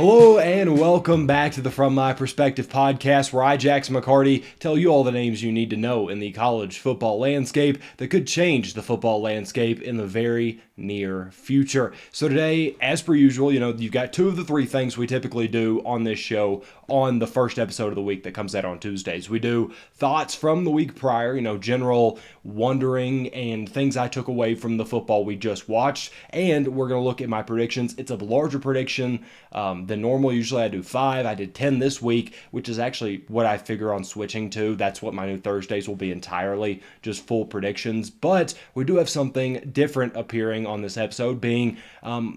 Hello and welcome back to the From My Perspective podcast, where I, Jackson McCarty, tell you all the names you need to know in the college football landscape that could change the football landscape in the very near future. So today, as per usual, you've got two of the three things we typically do on this show on the first episode of the week that comes out on Tuesdays. We do thoughts from the week prior, general wondering and things I took away from the football we just watched, and we're going to look at my predictions. It's a larger prediction than normal. Usually I do 5. I did 10 this week, which is actually what I figure on switching to. That's what my new Thursdays will be, entirely just full predictions. But we do have something different appearing on this episode, being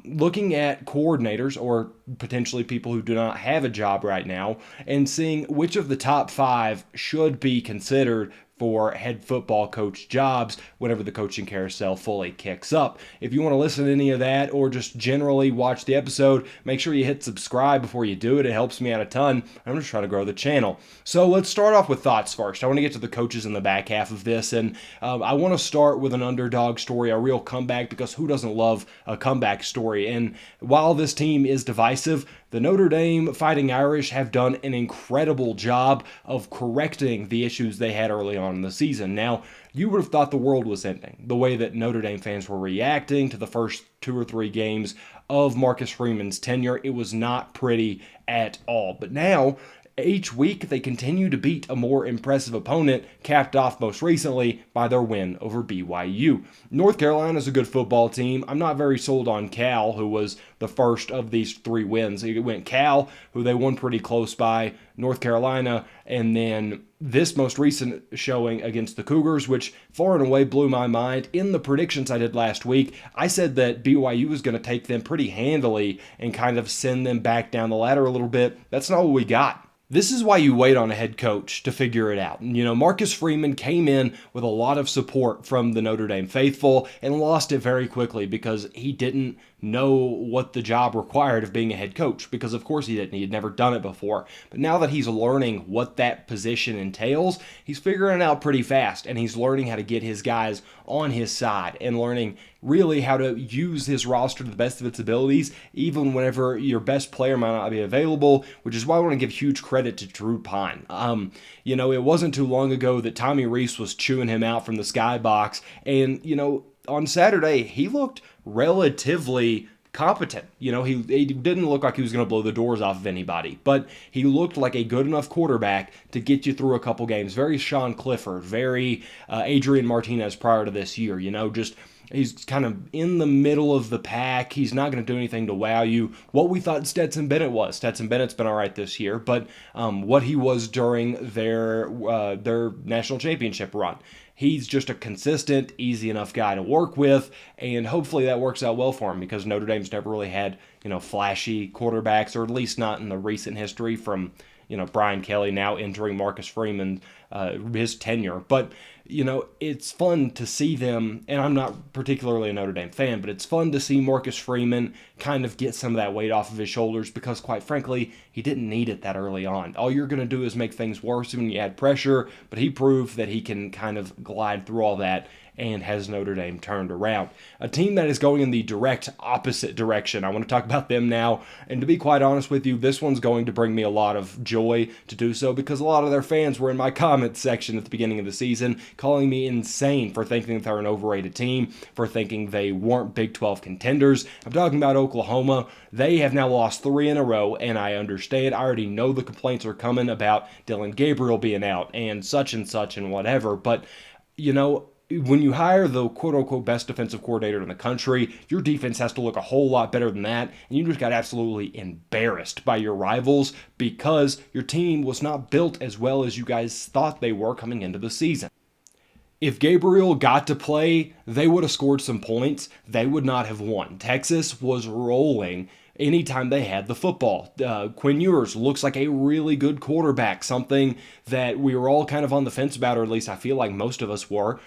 looking at coordinators or potentially people who do not have a job right now and seeing which of the top 5 should be considered for head football coach jobs whenever the coaching carousel fully kicks up. If you want to listen to any of that or just generally watch the episode, make sure you hit subscribe before you do it. It helps me out a ton. I'm just trying to grow the channel. So let's start off with thoughts first. I want to get to the coaches in the back half of this, and I want to start with an underdog story, a real comeback, because who doesn't love a comeback story? And while this team is divisive, the Notre Dame Fighting Irish have done an incredible job of correcting the issues they had early on in the season. Now, you would have thought the world was ending, the way that Notre Dame fans were reacting to the first 2 or 3 games of Marcus Freeman's tenure. It was not pretty at all. But now, each week, they continue to beat a more impressive opponent, capped off most recently by their win over BYU. North Carolina is a good football team. I'm not very sold on Cal, who was the first of these 3 wins. It went Cal, who they won pretty close by, North Carolina, and then this most recent showing against the Cougars, which far and away blew my mind. In the predictions I did last week, I said that BYU was going to take them pretty handily and kind of send them back down the ladder a little bit. That's not what we got. This is why you wait on a head coach to figure it out. Marcus Freeman came in with a lot of support from the Notre Dame faithful and lost it very quickly because he didn't know what the job required of being a head coach, because of course he didn't. He had never done it before. But now that he's learning what that position entails, he's figuring it out pretty fast, and he's learning how to get his guys on his side and learning really how to use his roster to the best of its abilities, even whenever your best player might not be available, which is why I want to give huge credit to Drew Pine. It wasn't too long ago that Tommy Rees was chewing him out from the skybox, and, on Saturday, he looked relatively competent. He didn't look like he was going to blow the doors off of anybody, but he looked like a good enough quarterback to get you through a couple games. Very Sean Clifford, very Adrian Martinez prior to this year. He's kind of in the middle of the pack. He's not going to do anything to wow you. What we thought Stetson Bennett was. Stetson Bennett's been all right this year, but what he was during their national championship run. He's just a consistent, easy enough guy to work with, and hopefully that works out well for him, because Notre Dame's never really had, flashy quarterbacks, or at least not in the recent history from, Brian Kelly now entering Marcus Freeman, his tenure. But, it's fun to see them, and I'm not particularly a Notre Dame fan, but it's fun to see Marcus Freeman kind of get some of that weight off of his shoulders, because quite frankly, he didn't need it that early on. All you're going to do is make things worse when you add pressure, but he proved that he can kind of glide through all that and has Notre Dame turned around. A team that is going in the direct opposite direction. I want to talk about them now, and to be quite honest with you, this one's going to bring me a lot of joy to do so, because a lot of their fans were in my comments section at the beginning of the season calling me insane for thinking that they're an overrated team, for thinking they weren't Big 12 contenders. I'm talking about Oklahoma. They have now lost 3 in a row, and I understand. I already know the complaints are coming about Dylan Gabriel being out and such and whatever, but, when you hire the quote-unquote best defensive coordinator in the country, your defense has to look a whole lot better than that, and you just got absolutely embarrassed by your rivals because your team was not built as well as you guys thought they were coming into the season. If Gabriel got to play, they would have scored some points. They would not have won. Texas was rolling anytime they had the football. Quinn Ewers looks like a really good quarterback, something that we were all kind of on the fence about, or at least I feel like most of us were.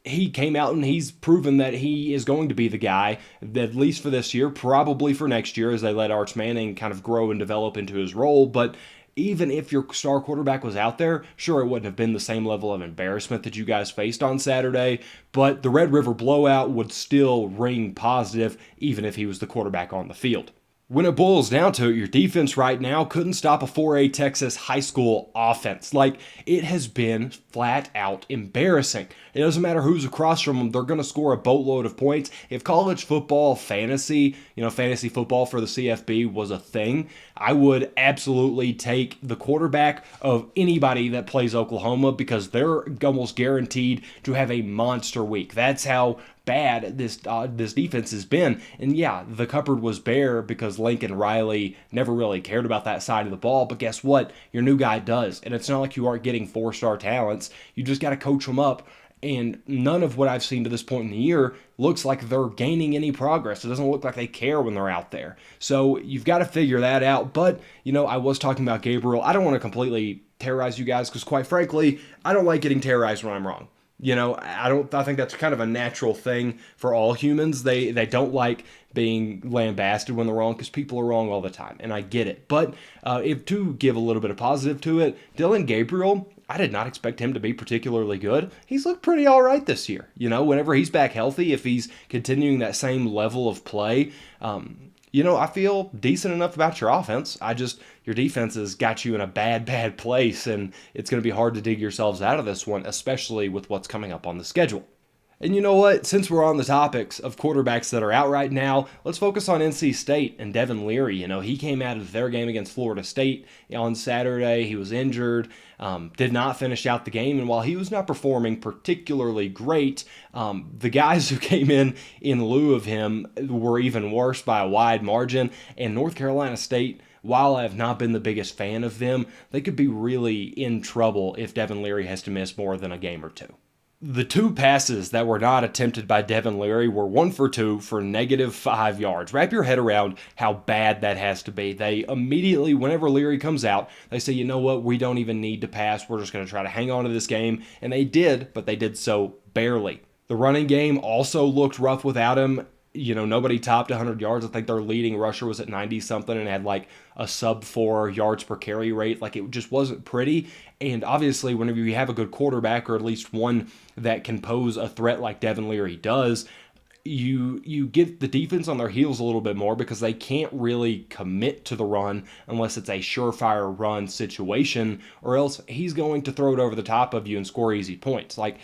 He came out and he's proven that he is going to be the guy, at least for this year, probably for next year, as they let Arch Manning kind of grow and develop into his role. But even if your star quarterback was out there, sure, it wouldn't have been the same level of embarrassment that you guys faced on Saturday, but the Red River blowout would still ring positive, even if he was the quarterback on the field. When it boils down to it, your defense right now couldn't stop a 4A Texas high school offense. Like, it has been flat out embarrassing. It doesn't matter who's across from them, they're going to score a boatload of points. If college football fantasy, fantasy football for the CFB was a thing, I would absolutely take the quarterback of anybody that plays Oklahoma because they're almost guaranteed to have a monster week. That's how bad this defense has been. And yeah, the cupboard was bare because Lincoln Riley never really cared about that side of the ball. But guess what? Your new guy does. And it's not like you aren't getting 4-star talents. You just got to coach them up. And none of what I've seen to this point in the year looks like they're gaining any progress. It doesn't look like they care when they're out there. So you've got to figure that out. But, I was talking about Gabriel. I don't want to completely terrorize you guys because, quite frankly, I don't like getting terrorized when I'm wrong. I think that's kind of a natural thing for all humans. They don't like being lambasted when they're wrong because people are wrong all the time, and I get it. But if to give a little bit of positive to it, Dylan Gabriel, I did not expect him to be particularly good. He's looked pretty all right this year. Whenever he's back healthy, if he's continuing that same level of play, I feel decent enough about your offense. Your defense has got you in a bad place, and it's going to be hard to dig yourselves out of this one, especially with what's coming up on the schedule. And you know what? Since we're on the topics of quarterbacks that are out right now, let's focus on NC State and Devin Leary. He came out of their game against Florida State on Saturday. He was injured, did not finish out the game. And while he was not performing particularly great, the guys who came in lieu of him were even worse by a wide margin. And North Carolina State, while I have not been the biggest fan of them, they could be really in trouble if Devin Leary has to miss more than a game or two. The two passes that were not attempted by Devin Leary were 1 for 2 for -5 yards. Wrap your head around how bad that has to be. They immediately, whenever Leary comes out, they say, you know what, we don't even need to pass. We're just going to try to hang on to this game. And they did, but they did so barely. The running game also looked rough without him. Nobody topped 100 yards. I think their leading rusher was at 90-something and had like a sub-4 yards per carry rate. Like, it just wasn't pretty. And obviously, whenever you have a good quarterback, or at least one that can pose a threat like Devin Leary does, you get the defense on their heels a little bit more because they can't really commit to the run unless it's a surefire run situation, or else he's going to throw it over the top of you and score easy points. Like,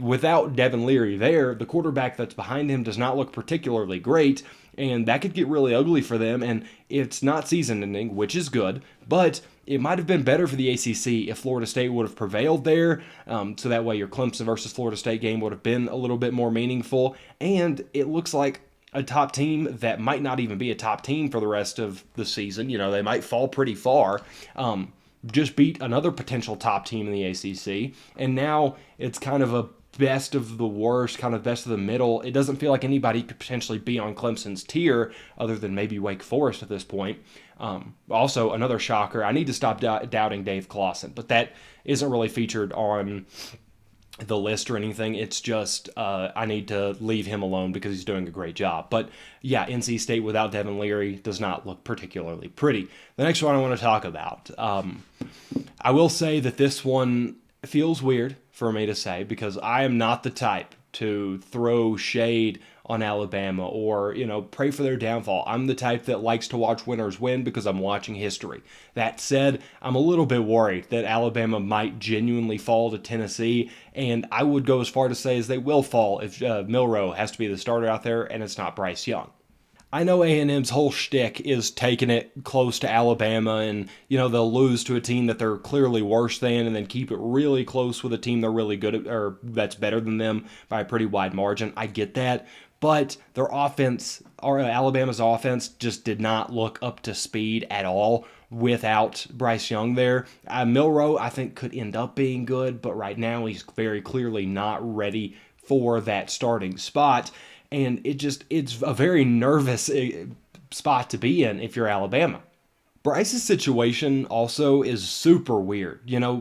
without Devin Leary there, the quarterback that's behind him does not look particularly great, and that could get really ugly for them. And it's not season-ending, which is good, but it might have been better for the ACC if Florida State would have prevailed there, so that way your Clemson versus Florida State game would have been a little bit more meaningful. And it looks like a top team that might not even be a top team for the rest of the season. They might fall pretty far. Just beat another potential top team in the ACC, and now it's kind of a best of the worst, kind of best of the middle. It doesn't feel like anybody could potentially be on Clemson's tier other than maybe Wake Forest at this point. Also, another shocker, I need to stop doubting Dave Clawson, but that isn't really featured on the list or anything. It's just I need to leave him alone because he's doing a great job. But yeah, NC State without Devin Leary does not look particularly pretty. The next one I want to talk about, I will say that this one feels weird for me to say because I am not the type to throw shade on Alabama or, pray for their downfall. I'm the type that likes to watch winners win because I'm watching history. That said, I'm a little bit worried that Alabama might genuinely fall to Tennessee, and I would go as far to say as they will fall if Milroe has to be the starter out there and it's not Bryce Young. I know A&M's whole shtick is taking it close to Alabama and, they'll lose to a team that they're clearly worse than and then keep it really close with a team they're really good at or that's better than them by a pretty wide margin. I get that. But their offense, or Alabama's offense, just did not look up to speed at all without Bryce Young there. Milroe, I think, could end up being good, but right now he's very clearly not ready for that starting spot. And it's a very nervous spot to be in if you're Alabama. Bryce's situation also is super weird.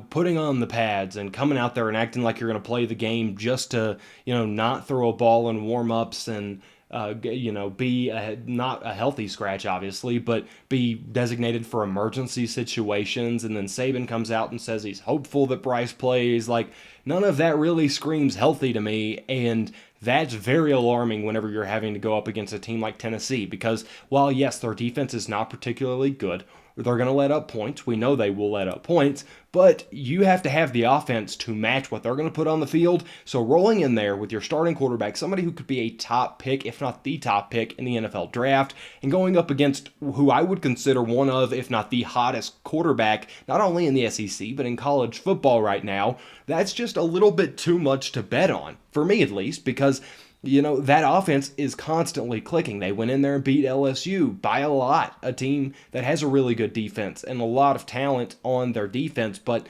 Putting on the pads and coming out there and acting like you're going to play the game just to, not throw a ball in warm-ups and be not a healthy scratch, obviously, but be designated for emergency situations. And then Saban comes out and says he's hopeful that Bryce plays. Like, none of that really screams healthy to me. And that's very alarming whenever you're having to go up against a team like Tennessee, because while, yes, their defense is not particularly good, they're going to let up points. We know they will let up points, but you have to have the offense to match what they're going to put on the field. So rolling in there with your starting quarterback, somebody who could be a top pick, if not the top pick in the NFL draft, and going up against who I would consider one of, if not the hottest quarterback, not only in the SEC, but in college football right now, that's just a little bit too much to bet on, for me at least, because that offense is constantly clicking. They went in there and beat LSU by a lot, a team that has a really good defense and a lot of talent on their defense. But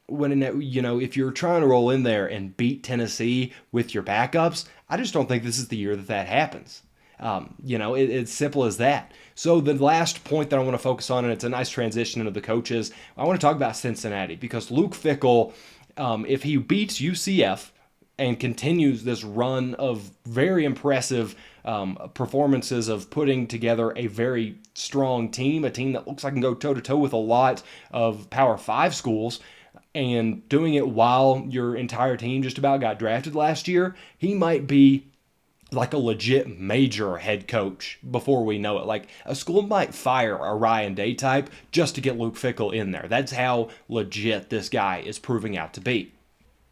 if you're trying to roll in there and beat Tennessee with your backups, I just don't think this is the year that happens. It's simple as that. So the last point that I want to focus on, and it's a nice transition into the coaches, I want to talk about Cincinnati, because Luke Fickell, if he beats UCF, and continues this run of very impressive performances of putting together a very strong team, a team that looks like can go toe-to-toe with a lot of Power 5 schools, and doing it while your entire team just about got drafted last year, he might be like a legit major head coach before we know it. Like, a school might fire a Ryan Day type just to get Luke Fickell in there. That's how legit this guy is proving out to be.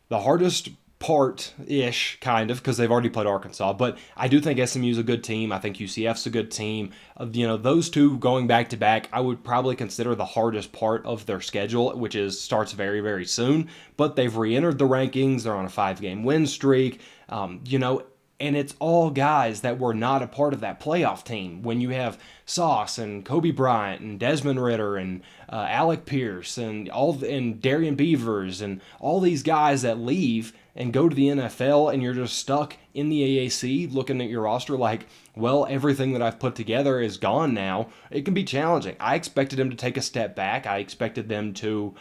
The hardest part-ish, kind of, because they've already played Arkansas, but I do think SMU's a good team. I think UCF's a good team. Those two going back-to-back, I would probably consider the hardest part of their schedule, which starts very, very soon, but they've re-entered the rankings. They're on a 5-game win streak, and it's all guys that were not a part of that playoff team. When you have Sauce and Kobe Bryant and Desmond Ritter and Alec Pierce and Darian Beavers and all these guys that leave and go to the NFL, and you're just stuck in the AAC looking at your roster like, well, everything that I've put together is gone now. It can be challenging. I expected them to take a step back. I expected them to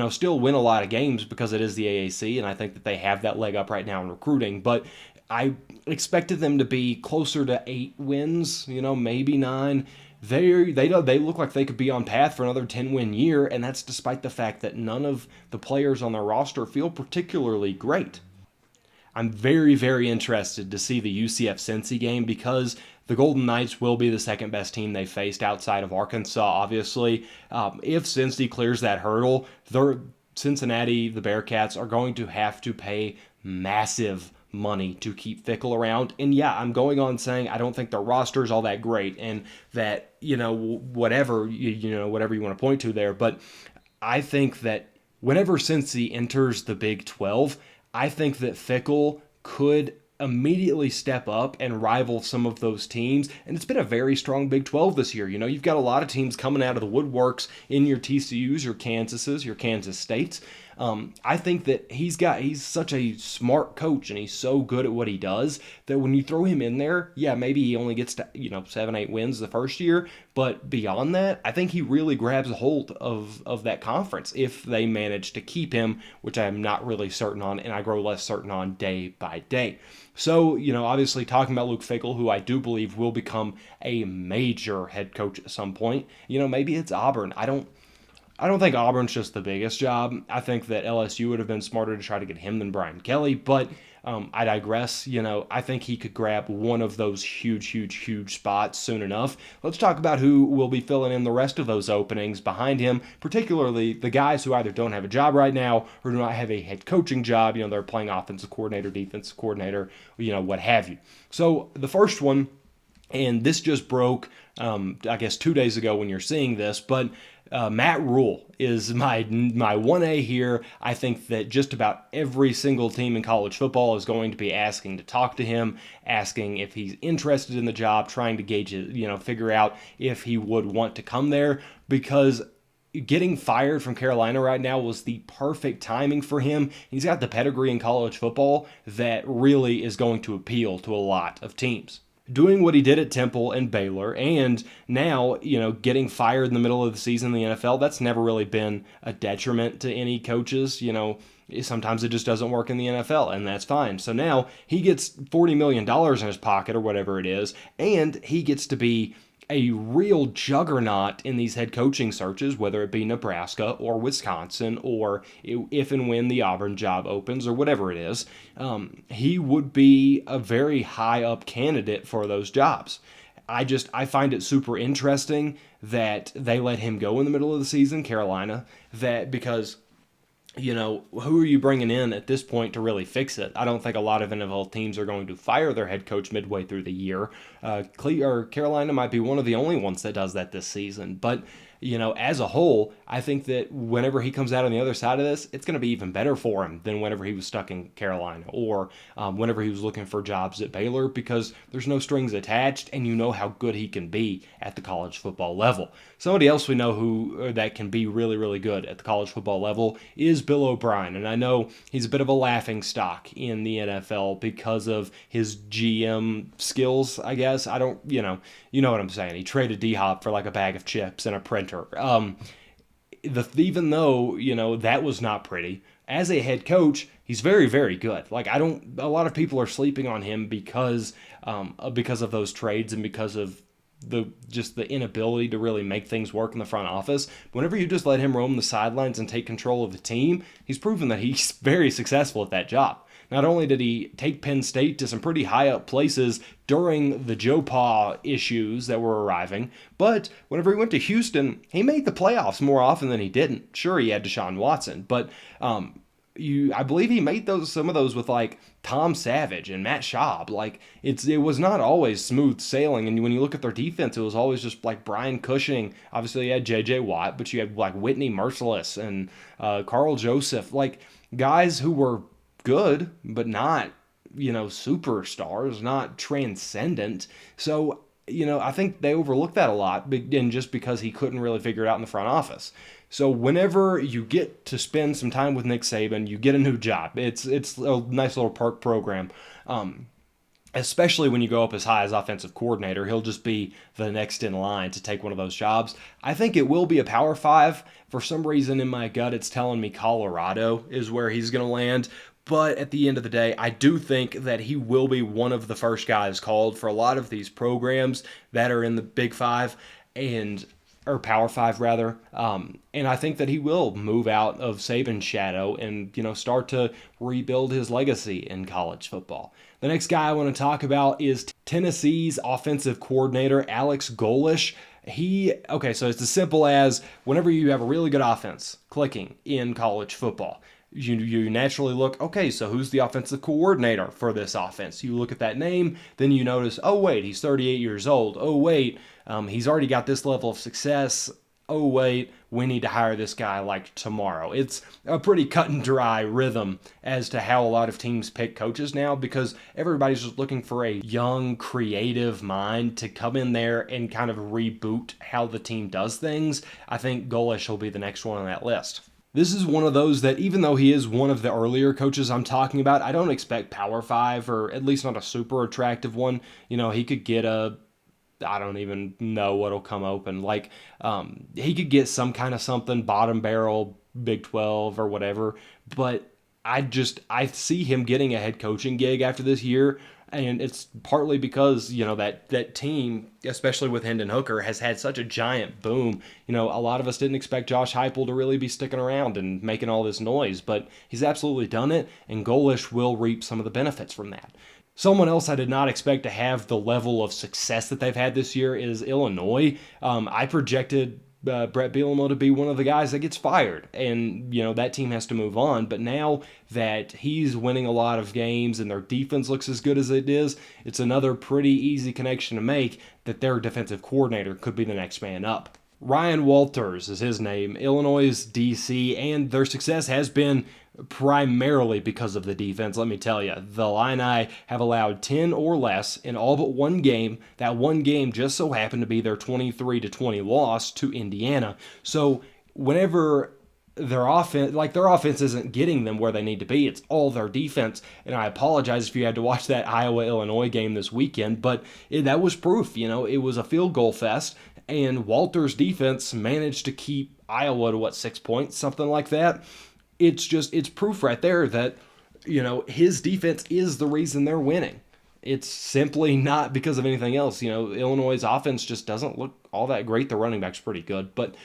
still win a lot of games because it is the AAC, and I think that they have that leg up right now in recruiting. But I expected them to be closer to 8 wins, maybe 9. They look like they could be on path for another 10-win year, and that's despite the fact that none of the players on their roster feel particularly great. I'm very, very interested to see the UCF-Cincy game, because the Golden Knights will be the second best team they faced outside of Arkansas, obviously. If Cincy clears that hurdle, Cincinnati, the Bearcats, are going to have to pay massive money to keep Fickell around. And yeah, I'm going on saying I don't think their roster is all that great, and that, whatever you want to point to there. But I think that whenever Cincy enters the Big 12, I think that Fickell could immediately step up and rival some of those teams. And it's been a very strong Big 12 this year. You've got a lot of teams coming out of the woodworks in your TCUs, your Kansases, your Kansas States. I think that he's such a smart coach, and he's so good at what he does that when you throw him in there, yeah, maybe he only gets to 7-8 wins the first year, but beyond that, I think he really grabs a hold of that conference if they manage to keep him, which I'm not really certain on, and I grow less certain on day by day. So, obviously talking about Luke Fickell, who I do believe will become a major head coach at some point. Maybe it's Auburn. I don't think Auburn's just the biggest job. I think that LSU would have been smarter to try to get him than Brian Kelly, but I digress. I think he could grab one of those huge spots soon enough. Let's talk about who will be filling in the rest of those openings behind him, particularly the guys who either don't have a job right now or do not have a head coaching job. They're playing offensive coordinator, defensive coordinator, what have you. So the first one, and this just broke, I guess 2 days ago when you're seeing this, but Matt Rule is my 1A here. I think that just about every single team in college football is going to be asking to talk to him, asking if he's interested in the job, trying to gauge it, figure out if he would want to come there, because getting fired from Carolina right now was the perfect timing for him. He's got the pedigree in college football that really is going to appeal to a lot of teams. doing what he did at Temple and Baylor, and now, getting fired in the middle of the season in the NFL, that's never really been a detriment to any coaches. Sometimes it just doesn't work in the NFL, and that's fine. So now he gets $40 million in his pocket or whatever it is, and he gets to be a real juggernaut in these head coaching searches, whether it be Nebraska or Wisconsin, or if and when the Auburn job opens or whatever it is. He would be a very high up candidate for those jobs. I find it super interesting that they let him go in the middle of the season, Carolina, because who are you bringing in at this point to really fix it? I don't think a lot of NFL teams are going to fire their head coach midway through the year. Carolina might be one of the only ones that does that this season. But, as a whole, I think that whenever he comes out on the other side of this, it's going to be even better for him than whenever he was stuck in Carolina or whenever he was looking for jobs at Baylor, because there's no strings attached and you know how good he can be at the college football level. Somebody else we know who that can be really, really good at the college football level is Bill O'Brien. And I know he's a bit of a laughing stock in the NFL because of his GM skills, I guess. I don't, you know what I'm saying. He traded D-Hop for like a bag of chips and a printer. Even though, that was not pretty, as a head coach, he's very, very good. A lot of people are sleeping on him because of those trades and because of the inability to really make things work in the front office. Whenever you just let him roam the sidelines and take control of the team, he's proven that he's very successful at that job. Not only did he take Penn State to some pretty high up places during the Joe Pa issues that were arriving, but whenever he went to Houston, he made the playoffs more often than he didn't. Sure, he had Deshaun Watson, but I believe he made some of those with like Tom Savage and Matt Schaub. It was not always smooth sailing, and when you look at their defense, it was always just like Brian Cushing. Obviously, you had J.J. Watt, but you had like Whitney Merciless and Carl Joseph, like guys who were good, but not, superstars, not transcendent. So, I think they overlooked that a lot, and just because he couldn't really figure it out in the front office. So whenever you get to spend some time with Nick Saban, you get a new job. It's a nice little perk program. Especially when you go up as high as offensive coordinator, he'll just be the next in line to take one of those jobs. I think it will be a Power 5. For some reason in my gut, it's telling me Colorado is where he's going to land. But at the end of the day, I do think that he will be one of the first guys called for a lot of these programs that are in the Big Five or Power 5 rather. And I think that he will move out of Saban's shadow and, start to rebuild his legacy in college football. The next guy I want to talk about is Tennessee's offensive coordinator, Alex Golesh. So it's as simple as whenever you have a really good offense clicking in college football, you naturally look, okay, so who's the offensive coordinator for this offense? You look at that name, then you notice, oh, wait, he's 38 years old. Oh, wait, he's already got this level of success. Oh, wait, we need to hire this guy like tomorrow. It's a pretty cut and dry rhythm as to how a lot of teams pick coaches now, because everybody's just looking for a young, creative mind to come in there and kind of reboot how the team does things. I think Golesh will be the next one on that list. This is one of those that, even though he is one of the earlier coaches I'm talking about, I don't expect Power 5, or at least not a super attractive one. He could get I don't even know what'll come open. He could get some kind of something, bottom barrel, Big 12 or whatever. But I see him getting a head coaching gig after this year. And it's partly because, that team, especially with Hendon Hooker, has had such a giant boom. A lot of us didn't expect Josh Heupel to really be sticking around and making all this noise, but he's absolutely done it, and Golesh will reap some of the benefits from that. Someone else I did not expect to have the level of success that they've had this year is Illinois. I projected Brett Bielema to be one of the guys that gets fired, and that team has to move on. But now that he's winning a lot of games and their defense looks as good as it is, it's another pretty easy connection to make that their defensive coordinator could be the next man up. Ryan Walters is his name, Illinois' DC, and their success has been primarily because of the defense. Let me tell you, the Illini have allowed 10 or less in all but one game. That one game just so happened to be their 23-20 loss to Indiana. So whenever their offense isn't getting them where they need to be. It's all their defense. And I apologize if you had to watch that Iowa-Illinois game this weekend, but that was proof. It was a field goal fest, and Walter's defense managed to keep Iowa to 6 points, something like that. It's proof right there that, his defense is the reason they're winning. It's simply not because of anything else. Illinois' offense just doesn't look all that great. The running back's pretty good, but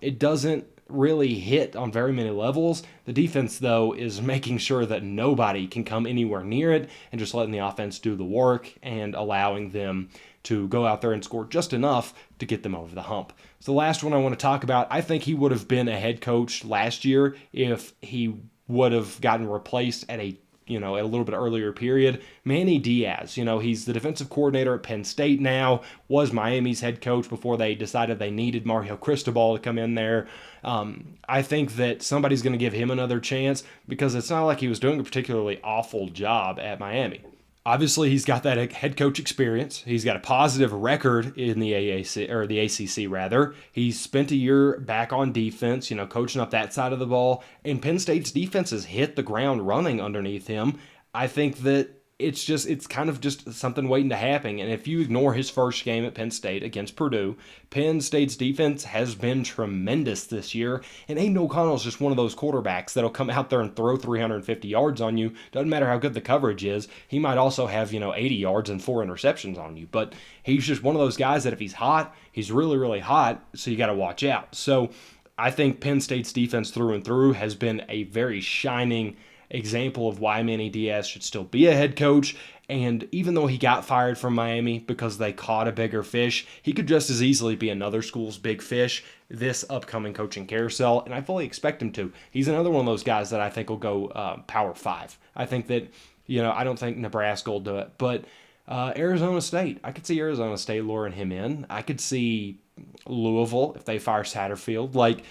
it doesn't really hit on very many levels. The defense, though, is making sure that nobody can come anywhere near it and just letting the offense do the work and allowing them to go out there and score just enough to get them over the hump. So the last one I want to talk about, I think he would have been a head coach last year if he would have gotten replaced at a little bit earlier period. Manny Diaz, he's the defensive coordinator at Penn State now, was Miami's head coach before they decided they needed Mario Cristobal to come in there. I think that somebody's going to give him another chance because it's not like he was doing a particularly awful job at Miami. Obviously, he's got that head coach experience. He's got a positive record in the ACC rather. He's spent a year back on defense, coaching up that side of the ball. And Penn State's defense has hit the ground running underneath him. I think that it's kind of just something waiting to happen. And if you ignore his first game at Penn State against Purdue, Penn State's defense has been tremendous this year. And Aiden O'Connell's just one of those quarterbacks that'll come out there and throw 350 yards on you. Doesn't matter how good the coverage is. He might also have, 80 yards and 4 interceptions on you. But he's just one of those guys that if he's hot, he's really, really hot. So you got to watch out. So I think Penn State's defense through and through has been a very shining example of why Manny Diaz should still be a head coach. And even though he got fired from Miami because they caught a bigger fish, he could just as easily be another school's big fish this upcoming coaching carousel, and I fully expect him to. He's another one of those guys that I think will go Power 5. I think that, I don't think Nebraska will do it, but Arizona State, I could see Arizona State luring him in. I could see Louisville if they fire Satterfield.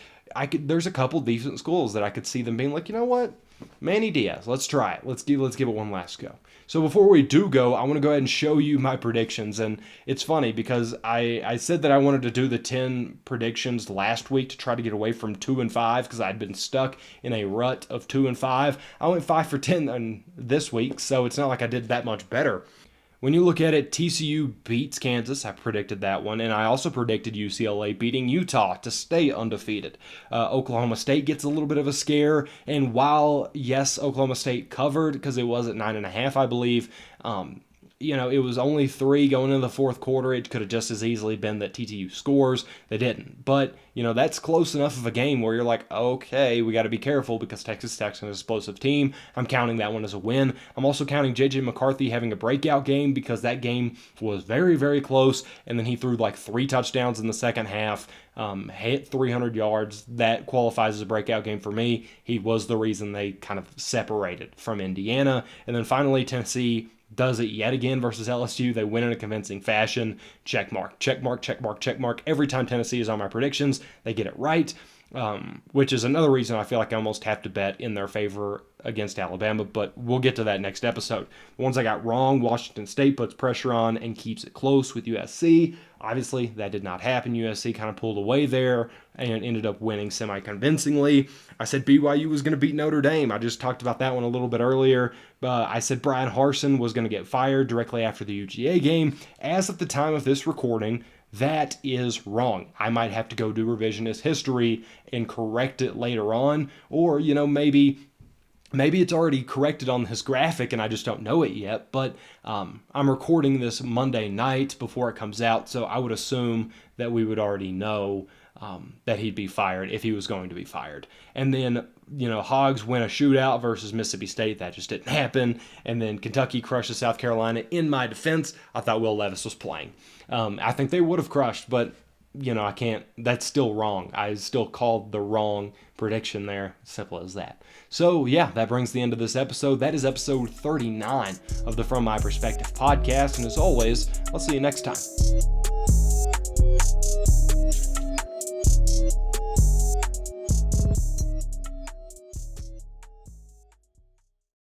There's a couple decent schools that I could see them being like, you know what? Manny Diaz, let's try it. Let's give it one last go. So before we do go, I want to go ahead and show you my predictions. And it's funny because I said that I wanted to do the 10 predictions last week to try to get away from 2 and 5 because I'd been stuck in a rut of 2 and 5. I went 5 for 10 this week, so it's not like I did that much better. When you look at it, TCU beats Kansas. I predicted that one. And I also predicted UCLA beating Utah to stay undefeated. Oklahoma State gets a little bit of a scare. And while, yes, Oklahoma State covered because it was at 9.5, I believe, it was only 3 going into the fourth quarter. It could have just as easily been that TCU scores. They didn't. But, that's close enough of a game where you're like, okay, we got to be careful because Texas Tech's an explosive team. I'm counting that one as a win. I'm also counting J.J. McCarthy having a breakout game because that game was very, very close. And then he threw 3 touchdowns in the second half, hit 300 yards. That qualifies as a breakout game for me. He was the reason they kind of separated from Indiana. And then finally, Tennessee does it yet again versus LSU. They win in a convincing fashion. Check mark, check mark, check mark, check mark. Every time Tennessee is on my predictions, they get it right, which is another reason I feel like I almost have to bet in their favor against Alabama, but we'll get to that next episode. The ones I got wrong, Washington State puts pressure on and keeps it close with USC. Obviously, that did not happen. USC kind of pulled away there and ended up winning semi-convincingly. I said BYU was going to beat Notre Dame. I just talked about that one a little bit earlier. I said Brian Harsin was going to get fired directly after the UGA game. As of the time of this recording, that is wrong. I might have to go do revisionist history and correct it later on, or, maybe it's already corrected on this graphic and I just don't know it yet, but I'm recording this Monday night before it comes out, so I would assume that we would already know that he'd be fired if he was going to be fired. And then, Hogs win a shootout versus Mississippi State. That just didn't happen. And then Kentucky crushes South Carolina. In my defense, I thought Will Levis was playing. I think they would have crushed, but I can't. That's still wrong. I still called the wrong prediction there. Simple as that. So, yeah, that brings the end of this episode. That is episode 39 of the From My Perspective podcast. And as always, I'll see you next time.